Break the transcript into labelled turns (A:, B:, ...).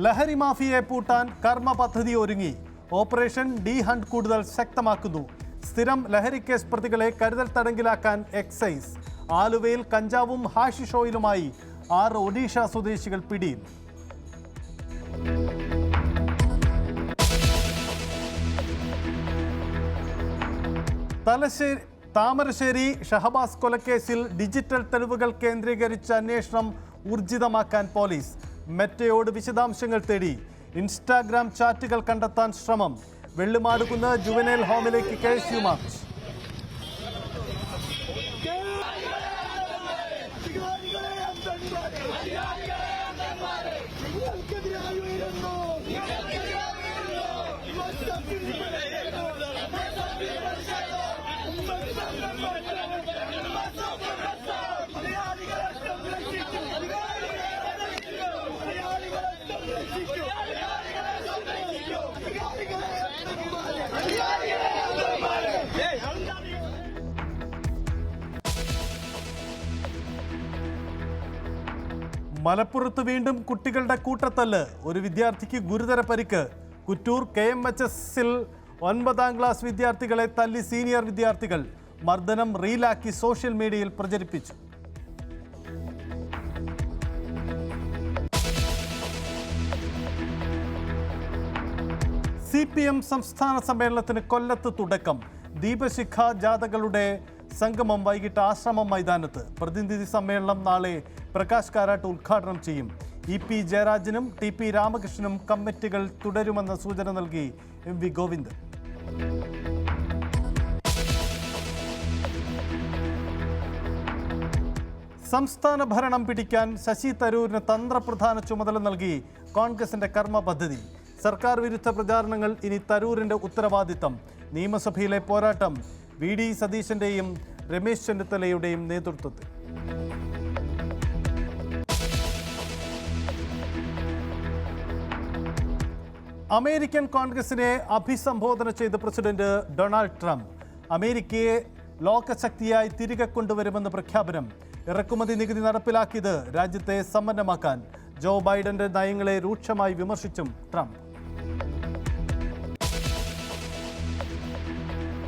A: ലഹരി മാഫിയയെ പൂട്ടാൻ കർമ്മ പദ്ധതി ഒരുങ്ങി. ഓപ്പറേഷൻ ഡി ഹണ്ട് കൂടുതൽ ശക്തമാക്കുന്നു. സ്ഥിരം ലഹരി കേസ് പ്രതികളെ കരുതൽ തടങ്കിലാക്കാൻ എക്സൈസ്. ആലുവയിൽ കഞ്ചാവും ഹാഷിഷ് ഓയിലുമായി 6 ഒഡീഷ സ്വദേശികൾ പിടിയിൽ. താമരശ്ശേരി ഷഹബാസ് കൊലക്കേസിൽ ഡിജിറ്റൽ തെളിവുകൾ കേന്ദ്രീകരിച്ച അന്വേഷണം ഊർജിതമാക്കാൻ പോലീസ്. മെറ്റയോട് വിശദാംശങ്ങൾ തേടി. ഇൻസ്റ്റാഗ്രാം ചാറ്റുകൾ കണ്ടെത്താൻ ശ്രമം. വെള്ളിമാടുകുന്ന് ജുവനൈൽ ഹോമിലേക്ക് KSU മാർച്ച്. മലപ്പുറത്ത് വീണ്ടും കുട്ടികളുടെ കൂട്ടത്തല്ല്. ഒരു വിദ്യാർത്ഥിക്ക് ഗുരുതര പരിക്ക്. കുറ്റൂർ KMHSൽ 9ാം ക്ലാസ് വിദ്യാർത്ഥികളെ തല്ലി സീനിയർ വിദ്യാർത്ഥികൾ. മർദ്ദനം റീലാക്കി സോഷ്യൽ മീഡിയയിൽ പ്രചരിപ്പിച്ചു. CPM സംസ്ഥാന സമ്മേളനത്തിന് കൊല്ലത്ത് തുടക്കം. ദീപശിഖ ജാഥകളുടെ സംഗമം വൈകിട്ട് ആശ്രമം മൈതാനത്ത്. പ്രതിനിധി സമ്മേളനം നാളെ പ്രകാശ് കാരാട്ട് ഉദ്ഘാടനം ചെയ്യും. EP ജയരാജനും TP രാമകൃഷ്ണനും കമ്മിറ്റികൾ തുടരുമെന്ന സൂചന നൽകി MV ഗോവിന്ദ്. സംസ്ഥാന ഭരണം പിടിക്കാൻ ശശി തരൂരിന് തന്ത്രപ്രധാന ചുമതല നൽകി കോൺഗ്രസിന്റെ കർമ്മ പദ്ധതി. സർക്കാർ വിരുദ്ധ പ്രചാരണങ്ങൾ ഇനി തരൂരിന്റെ ഉത്തരവാദിത്തം. നിയമസഭയിലെ പോരാട്ടം VD സതീശന്റെയും രമേശ് ചെന്നിത്തലയുടെയും നേതൃത്വത്തിൽ. അമേരിക്കൻ കോൺഗ്രസിനെ അഭിസംബോധന ചെയ്ത പ്രസിഡന്റ് ഡൊണാൾഡ് ട്രംപ് അമേരിക്കയെ ലോകശക്തിയായി തിരികെ കൊണ്ടുവരുമെന്ന് പ്രഖ്യാപനം. ഇറക്കുമതി നികുതി നടപ്പിലാക്കിയത് രാജ്യത്തെ സമ്പന്നമാക്കാൻ. ജോ ബൈഡന്റെ നയങ്ങളെ രൂക്ഷമായി വിമർശിച്ചും ട്രംപ്.